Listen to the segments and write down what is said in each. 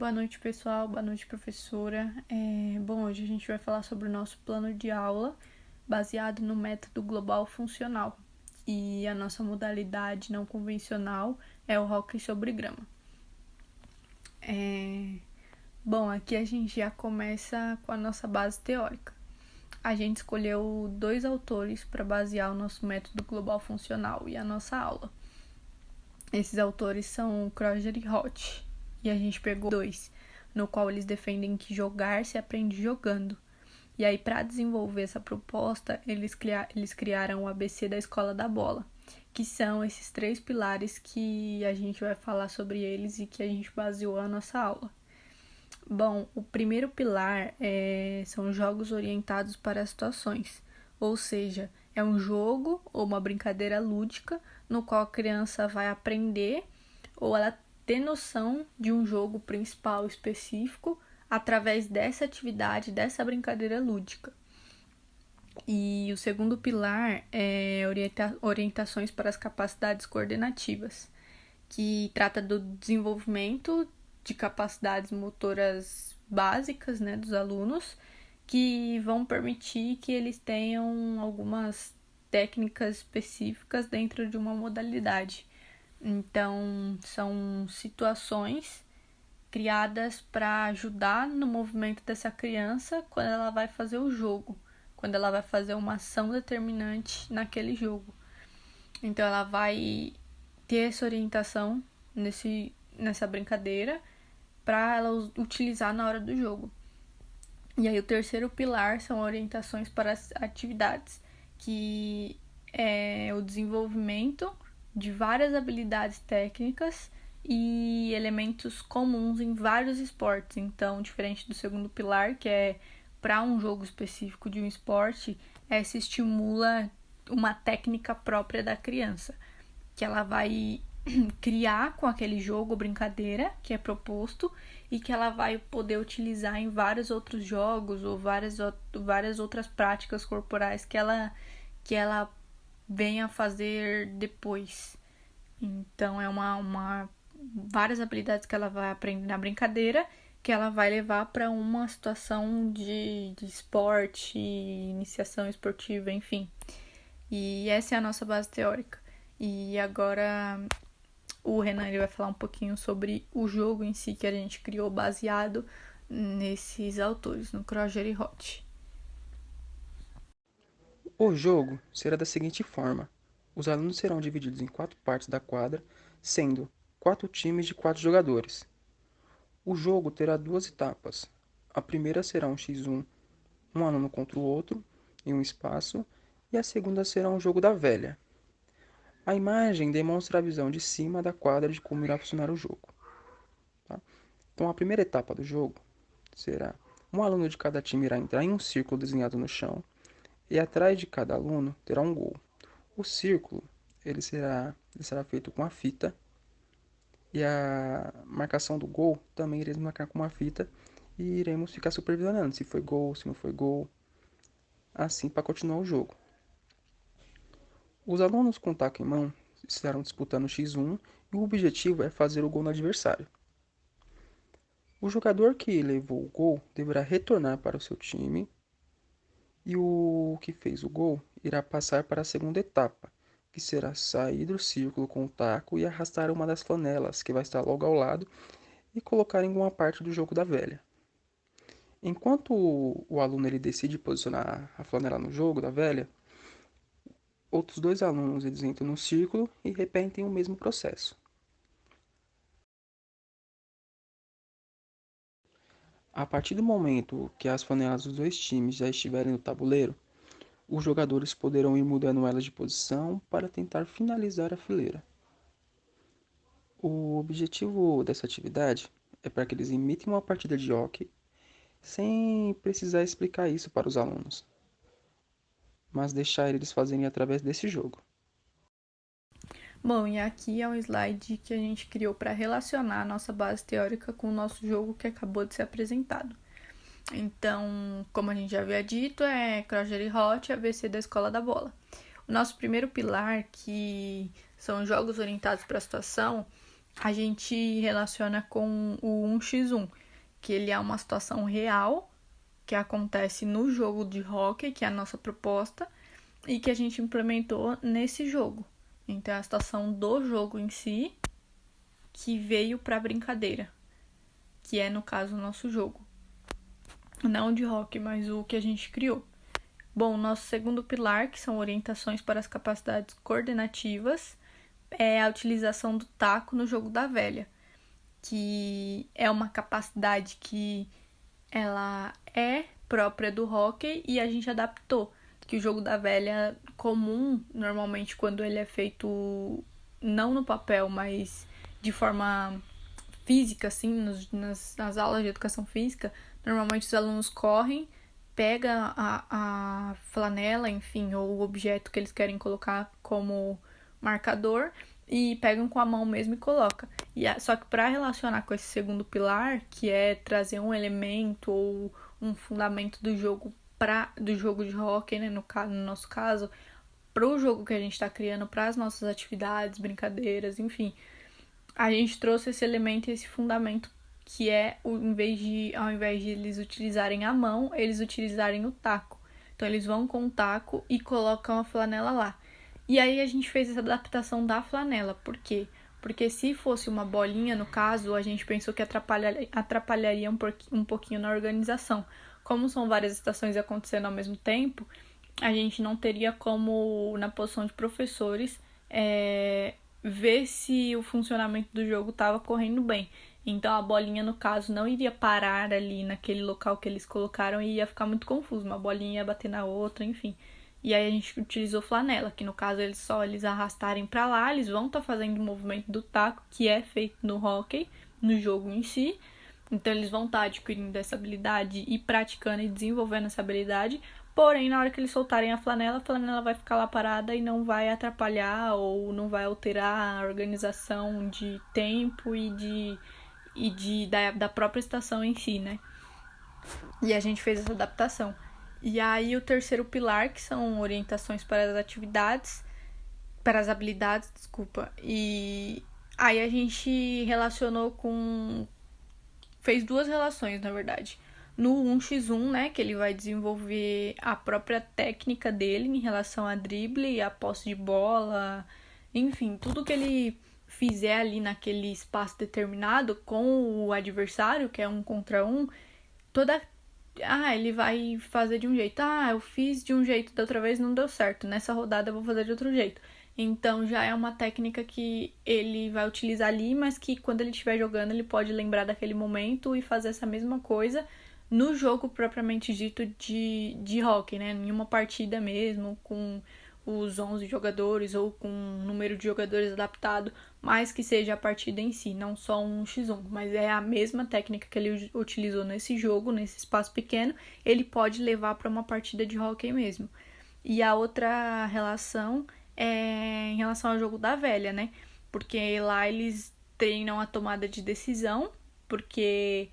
Boa noite, pessoal. Boa noite, professora. Bom, hoje a gente vai falar sobre o nosso plano de aula baseado no método global funcional. E a nossa modalidade não convencional é o hóquei sobre grama. Bom, aqui a gente já começa com a nossa base teórica. A gente escolheu 2 autores para basear o nosso método global funcional e a nossa aula. Esses autores são Kröger e Roth. E a gente pegou 2, no qual eles defendem que jogar se aprende jogando. E aí, para desenvolver essa proposta, eles criaram o ABC da Escola da Bola, que são esses 3 pilares que a gente vai falar sobre eles e que a gente baseou a nossa aula. Bom, o primeiro pilar são jogos orientados para situações, ou seja, é um jogo ou uma brincadeira lúdica no qual a criança vai aprender ou ela ter noção de um jogo principal específico através dessa atividade, dessa brincadeira lúdica. E o segundo pilar é orientações para as capacidades coordenativas, que trata do desenvolvimento de capacidades motoras básicas, né, dos alunos, que vão permitir que eles tenham algumas técnicas específicas dentro de uma modalidade. Então, são situações criadas para ajudar no movimento dessa criança quando ela vai fazer o jogo, quando ela vai fazer uma ação determinante naquele jogo. Então, ela vai ter essa orientação nessa brincadeira para ela utilizar na hora do jogo. E aí o terceiro pilar são orientações para as atividades, que é o desenvolvimento de várias habilidades técnicas e elementos comuns em vários esportes. Então, diferente do segundo pilar, que é para um jogo específico de um esporte, se estimula uma técnica própria da criança, que ela vai criar com aquele jogo ou brincadeira que é proposto e que ela vai poder utilizar em vários outros jogos ou várias outras práticas corporais que ela venha a fazer depois. Então, é várias habilidades que ela vai aprender na brincadeira que ela vai levar para uma situação de esporte, iniciação esportiva, enfim. E essa é a nossa base teórica. E agora o Renan ele vai falar um pouquinho sobre o jogo em si que a gente criou baseado nesses autores, no Kröger e Roth. O jogo será da seguinte forma: os alunos serão divididos em 4 partes da quadra, sendo 4 times de 4 jogadores. O jogo terá 2 etapas. A primeira será um X1, um aluno contra o outro, em um espaço, e a segunda será um jogo da velha. A imagem demonstra a visão de cima da quadra de como irá funcionar o jogo. Tá? Então, a primeira etapa do jogo será: um aluno de cada time irá entrar em um círculo desenhado no chão, e atrás de cada aluno terá um gol. O círculo ele será feito com a fita, e a marcação do gol também iremos marcar com uma fita e iremos ficar supervisionando se foi gol, se não foi gol, assim para continuar o jogo. Os alunos com taco em mão estarão disputando X1 e o objetivo é fazer o gol no adversário. O jogador que levou o gol deverá retornar para o seu time e o que fez o gol irá passar para a segunda etapa, que será sair do círculo com o taco e arrastar uma das flanelas que vai estar logo ao lado e colocar em alguma parte do jogo da velha. Enquanto o aluno ele decide posicionar a flanela no jogo da velha, outros 2 alunos eles entram no círculo e repetem o mesmo processo. A partir do momento que as flanelas dos 2 times já estiverem no tabuleiro, os jogadores poderão ir mudando elas de posição para tentar finalizar a fileira. O objetivo dessa atividade é para que eles imitem uma partida de hóquei sem precisar explicar isso para os alunos, mas deixar eles fazerem através desse jogo. Bom, e aqui é um slide que a gente criou para relacionar a nossa base teórica com o nosso jogo que acabou de ser apresentado. Então, como a gente já havia dito, é Kröger e Roth, ABC da Escola da Bola. O nosso primeiro pilar, que são jogos orientados para a situação, a gente relaciona com o 1x1, que ele é uma situação real que acontece no jogo de hóquei, que é a nossa proposta, e que a gente implementou nesse jogo. Então, é a situação do jogo em si que veio para a brincadeira, que é, no caso, o nosso jogo. Não de hóquei, mas o que a gente criou. Bom, nosso segundo pilar, que são orientações para as capacidades coordenativas, é a utilização do taco no jogo da velha, que é uma capacidade que ela é própria do hóquei e a gente adaptou. Que o jogo da velha comum, normalmente quando ele é feito não no papel, mas de forma física, assim, nas aulas de educação física, normalmente os alunos correm, pega a flanela, enfim, ou o objeto que eles querem colocar como marcador e pegam com a mão mesmo e coloca. Só que para relacionar com esse segundo pilar, que é trazer um elemento ou um fundamento do jogo do jogo de hóquei, né, no nosso caso, para o jogo que a gente está criando, para as nossas atividades, brincadeiras, enfim, a gente trouxe esse elemento e esse fundamento que é, ao invés de eles utilizarem a mão, eles utilizarem o taco. Então, eles vão com o taco e colocam a flanela lá. E aí, a gente fez essa adaptação da flanela. Por quê? Porque se fosse uma bolinha, no caso, a gente pensou que atrapalharia um pouquinho na organização. Como são várias estações acontecendo ao mesmo tempo, a gente não teria como, na posição de professores, ver se o funcionamento do jogo estava correndo bem. Então a bolinha, no caso, não iria parar ali naquele local que eles colocaram e ia ficar muito confuso. Uma bolinha ia bater na outra, enfim. E aí a gente utilizou flanela, que no caso eles arrastarem para lá, eles vão estar fazendo o movimento do taco, que é feito no hóquei, no jogo em si. Então eles vão estar adquirindo essa habilidade e praticando e desenvolvendo essa habilidade. Porém, na hora que eles soltarem a flanela vai ficar lá parada e não vai atrapalhar ou não vai alterar a organização de tempo da própria estação em si, né? E a gente fez essa adaptação. E aí o terceiro pilar, que são orientações para as atividades, para as habilidades, desculpa. E aí a gente relacionou fez duas relações, na verdade. No 1x1, né, que ele vai desenvolver a própria técnica dele em relação a drible, a posse de bola, enfim, tudo que ele fizer ali naquele espaço determinado com o adversário, que é 1 contra 1, ele vai fazer de um jeito. Eu fiz de um jeito da outra vez, não deu certo. Nessa rodada eu vou fazer de outro jeito. Então já é uma técnica que ele vai utilizar ali, mas que quando ele estiver jogando ele pode lembrar daquele momento e fazer essa mesma coisa no jogo propriamente dito de hóquei, né? Em uma partida mesmo, com os 11 jogadores ou com um número de jogadores adaptado, mas que seja a partida em si, não só um x1, mas é a mesma técnica que ele utilizou nesse jogo, nesse espaço pequeno, ele pode levar para uma partida de hóquei mesmo. E a outra relação é em relação ao jogo da velha, né? Porque lá eles treinam a tomada de decisão, porque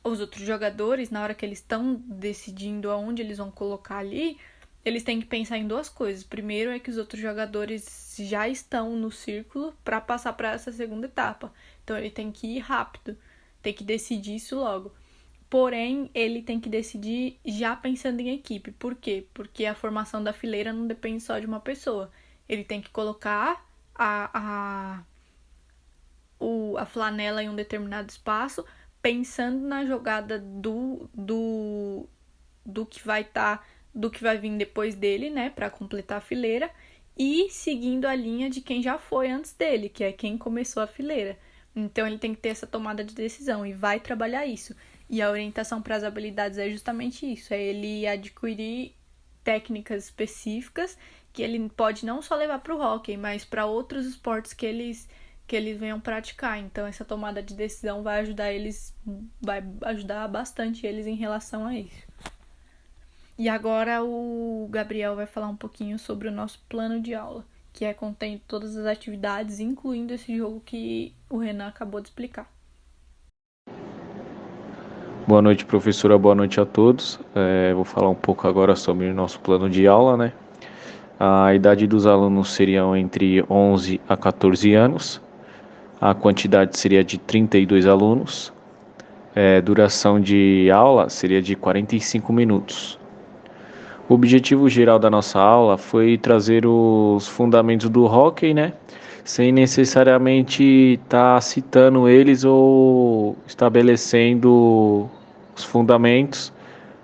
os outros jogadores, na hora que eles estão decidindo aonde eles vão colocar ali, eles têm que pensar em duas coisas. Primeiro é que os outros jogadores já estão no círculo para passar para essa segunda etapa. Então ele tem que ir rápido, tem que decidir isso logo. Porém, ele tem que decidir já pensando em equipe. Por quê? Porque a formação da fileira não depende só de uma pessoa. Ele tem que colocar a flanela em um determinado espaço, pensando na jogada do que vai do que vai vir depois dele, né, para completar a fileira, e seguindo a linha de quem já foi antes dele, que é quem começou a fileira. Então ele tem que ter essa tomada de decisão e vai trabalhar isso. E a orientação para as habilidades é justamente isso, é ele adquirir técnicas específicas que ele pode não só levar para o hóquei, mas para outros esportes que eles venham praticar. Então essa tomada de decisão vai ajudar bastante eles em relação a isso. E agora o Gabriel vai falar um pouquinho sobre o nosso plano de aula, que contém todas as atividades, incluindo esse jogo que o Renan acabou de explicar. Boa noite, professora. Boa noite a todos. Vou falar um pouco agora sobre o nosso plano de aula, né? A idade dos alunos seriam entre 11 a 14 anos. A quantidade seria de 32 alunos. Duração de aula seria de 45 minutos. O objetivo geral da nossa aula foi trazer os fundamentos do hóquei, né? Sem necessariamente estar citando eles ou estabelecendo os fundamentos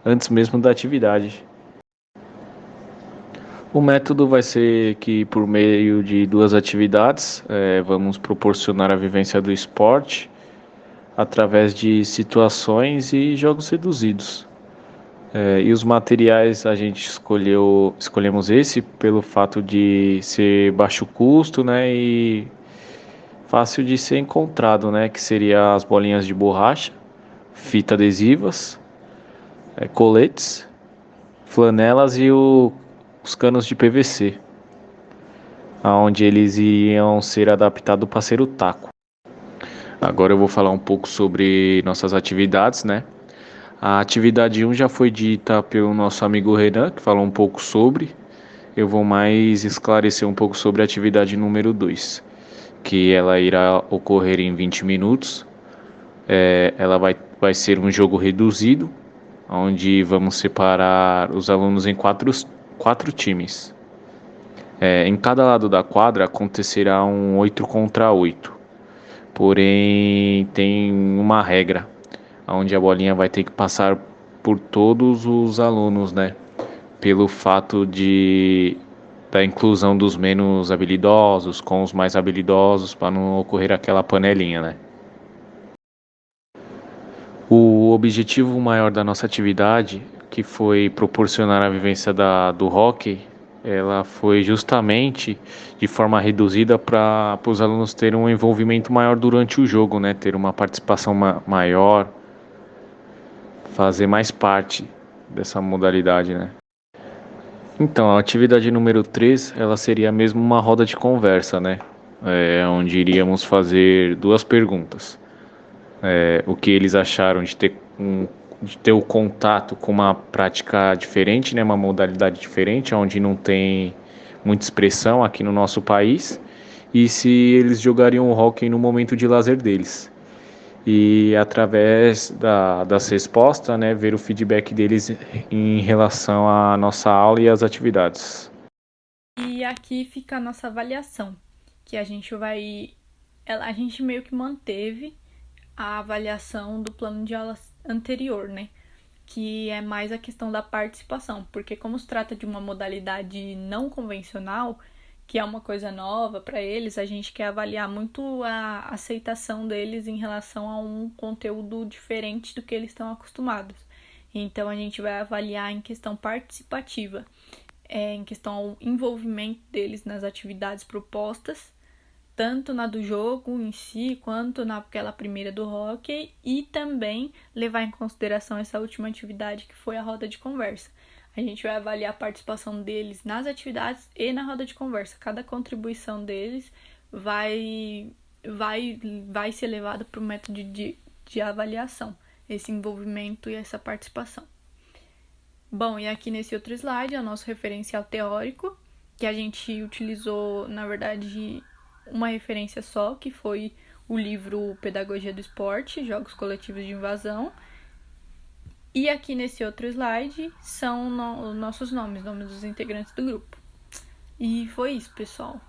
antes mesmo da atividade. O método vai ser que, por meio de duas atividades, vamos proporcionar a vivência do esporte através de situações e jogos reduzidos. E os materiais a gente escolhemos esse pelo fato de ser baixo custo, né, e fácil de ser encontrado, né, que seria as bolinhas de borracha, fita adesivas, coletes, flanelas e os canos de PVC, aonde eles iam ser adaptados para ser o taco. Agora eu vou falar um pouco sobre nossas atividades, né? A atividade 1 já foi dita pelo nosso amigo Renan, que falou um pouco sobre. Eu vou mais esclarecer um pouco sobre a atividade número 2, que ela irá ocorrer em 20 minutos. Ela vai ser um jogo reduzido, onde vamos separar os alunos em quatro times. Em cada lado da quadra acontecerá um 8 contra 8. Porém, tem uma regra, onde a bolinha vai ter que passar por todos os alunos, né? Pelo fato da inclusão dos menos habilidosos com os mais habilidosos, para não ocorrer aquela panelinha, né? O objetivo maior da nossa atividade, que foi proporcionar a vivência do hóquei, ela foi justamente de forma reduzida para os alunos terem um envolvimento maior durante o jogo, né? Ter uma participação maior, fazer mais parte dessa modalidade, né? Então, a atividade número 3, ela seria mesmo uma roda de conversa, né? Onde iríamos fazer duas perguntas. O que eles acharam de ter o contato com uma prática diferente, né? Uma modalidade diferente, onde não tem muita expressão aqui no nosso país. E se eles jogariam o hóquei no momento de lazer deles. E através das respostas, né, ver o feedback deles em relação à nossa aula e às atividades. E aqui fica a nossa avaliação, que a gente meio que manteve a avaliação do plano de aula anterior, né? Que é mais a questão da participação, porque como se trata de uma modalidade não convencional, que é uma coisa nova para eles, a gente quer avaliar muito a aceitação deles em relação a um conteúdo diferente do que eles estão acostumados. Então a gente vai avaliar em questão participativa, em questão ao envolvimento deles nas atividades propostas, tanto na do jogo em si, quanto naquela primeira do hóquei, e também levar em consideração essa última atividade que foi a roda de conversa. A gente vai avaliar a participação deles nas atividades e na roda de conversa. Cada contribuição deles vai ser levada para o método de avaliação, esse envolvimento e essa participação. Bom, e aqui nesse outro slide é o nosso referencial teórico, que a gente utilizou, na verdade, uma referência só, que foi o livro Pedagogia do Esporte, Jogos Coletivos de Invasão. E aqui nesse outro slide são os nossos nomes dos integrantes do grupo. E foi isso, pessoal.